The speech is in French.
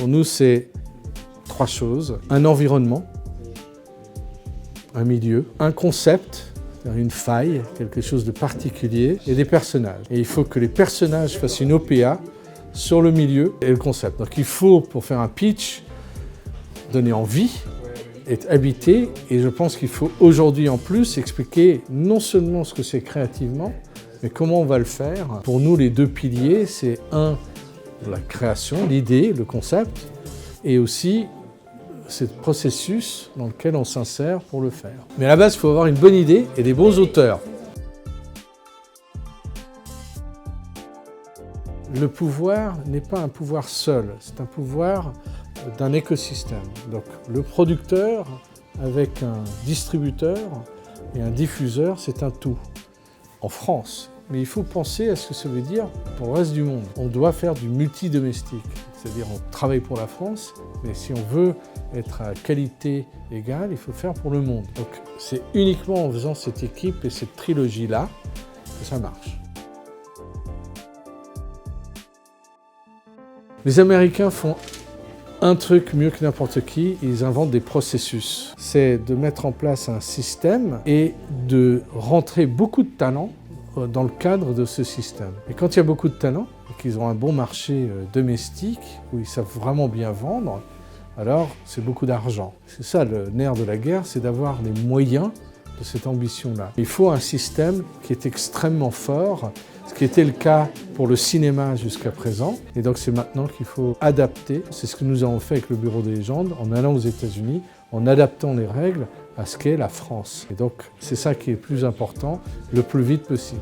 Pour nous, c'est trois choses. Un environnement, un milieu, un concept, c'est-à-dire une faille, quelque chose de particulier, et des personnages. Et il faut que les personnages fassent une OPA sur le milieu et le concept. Donc il faut, pour faire un pitch, donner envie, être habité, et je pense qu'il faut aujourd'hui en plus expliquer non seulement ce que c'est créativement, mais comment on va le faire. Pour nous, les deux piliers, c'est la création, l'idée, le concept, et aussi ce processus dans lequel on s'insère pour le faire. Mais à la base, il faut avoir une bonne idée et des bons auteurs. Le pouvoir n'est pas un pouvoir seul, c'est un pouvoir d'un écosystème. Donc le producteur avec un distributeur et un diffuseur, c'est un tout. En France. Mais il faut penser à ce que ça veut dire pour le reste du monde. On doit faire du multidomestique, c'est-à-dire on travaille pour la France, mais si on veut être à qualité égale, il faut le faire pour le monde. Donc c'est uniquement en faisant cette équipe et cette trilogie-là que ça marche. Les Américains font un truc mieux que n'importe qui, ils inventent des processus. C'est de mettre en place un système et de rentrer beaucoup de talents dans le cadre de ce système. Et quand il y a beaucoup de talents, et qu'ils ont un bon marché domestique, où ils savent vraiment bien vendre, alors c'est beaucoup d'argent. C'est ça le nerf de la guerre, c'est d'avoir les moyens de cette ambition-là. Il faut un système qui est extrêmement fort, ce qui était le cas pour le cinéma jusqu'à présent. Et donc c'est maintenant qu'il faut adapter. C'est ce que nous avons fait avec le Bureau des légendes, en allant aux États-Unis, en adaptant les règles à ce qu'est la France. Et donc c'est ça qui est le plus important, le plus vite possible.